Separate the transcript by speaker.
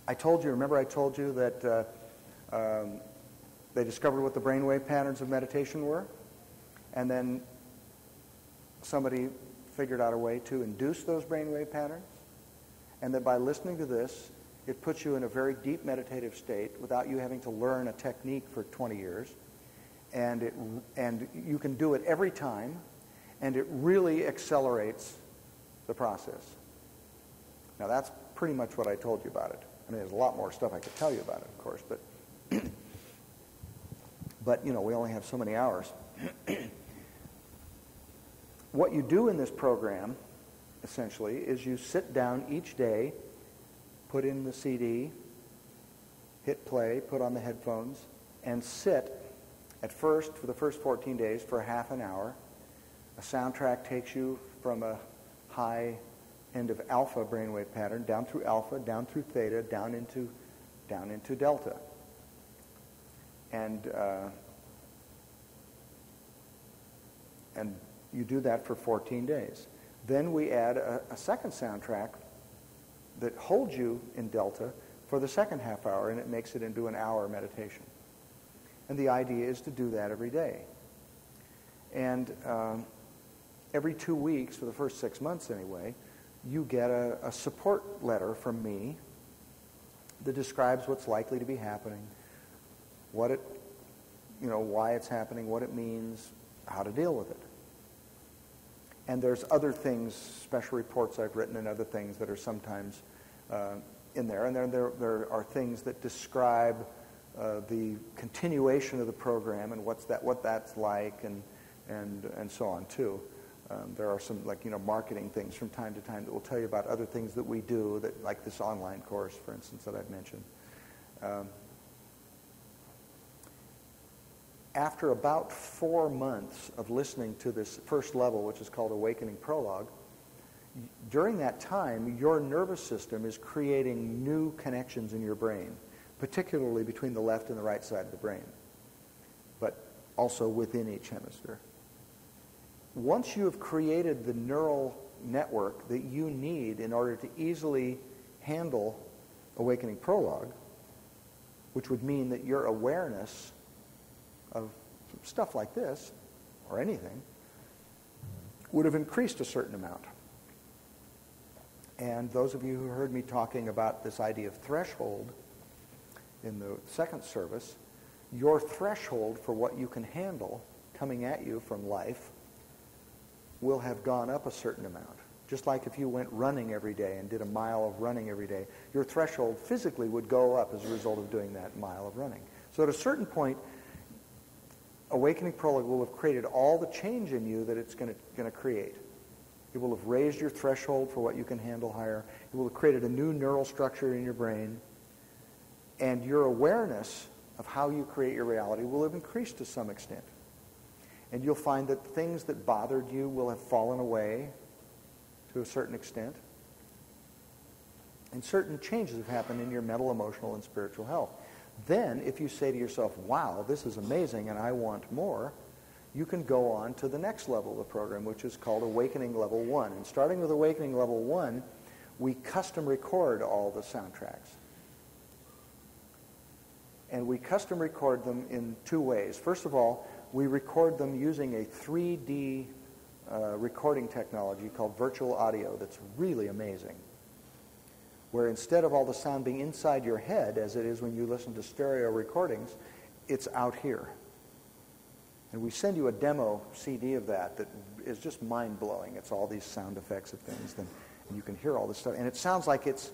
Speaker 1: remember I told you that they discovered what the brainwave patterns of meditation were, and then somebody figured out a way to induce those brainwave patterns, and that by listening to this, it puts you in a very deep meditative state without you having to learn a technique for 20 years, and you can do it every time, and it really accelerates the process. Now, that's pretty much what I told you about it. I mean, there's a lot more stuff I could tell you about it, of course, but you know, we only have so many hours. What you do in this program, essentially, is you sit down each day, put in the CD, hit play, put on the headphones, and sit at first, for the first 14 days, for half an hour. A soundtrack takes you from a high end of alpha brainwave pattern down through alpha, down through theta, down into delta. And you do that for 14 days. Then we add a second soundtrack that holds you in delta for the second half hour, and it makes it into an hour meditation. And the idea is to do that every day. And every 2 weeks, for the first 6 months anyway, you get a support letter from me that describes what's likely to be happening, why it's happening, what it means, how to deal with it. And there's other things, special reports I've written and other things that are sometimes in there. And there are things that describe the continuation of the program and what that's like and so on too. There are some marketing things from time to time that will tell you about other things that we do, that like this online course, for instance, that I've mentioned. After about 4 months of listening to this first level, which is called Awakening Prologue, during that time, your nervous system is creating new connections in your brain, particularly between the left and the right side of the brain, but also within each hemisphere. Once you have created the neural network that you need in order to easily handle Awakening Prologue, which would mean that your awareness of stuff like this, or anything, would have increased a certain amount. And those of you who heard me talking about this idea of threshold in the second service, your threshold for what you can handle coming at you from life will have gone up a certain amount. Just like if you went running every day and did a mile of running every day, your threshold physically would go up as a result of doing that mile of running. So at a certain point, Awakening Prologue will have created all the change in you that it's going to create. It will have raised your threshold for what you can handle higher. It will have created a new neural structure in your brain. And your awareness of how you create your reality will have increased to some extent. And you'll find that things that bothered you will have fallen away to a certain extent. And certain changes have happened in your mental, emotional, and spiritual health. Then, if you say to yourself, wow, this is amazing and I want more, you can go on to the next level of the program, which is called Awakening Level 1. And starting with Awakening Level 1, we custom record all the soundtracks. And we custom record them in 2 ways. First of all, we record them using a 3D recording technology called virtual audio that's really amazing, where instead of all the sound being inside your head, as it is when you listen to stereo recordings, it's out here. And we send you a demo CD of that is just mind-blowing. It's all these sound effects of things, and you can hear all this stuff. And it sounds like it's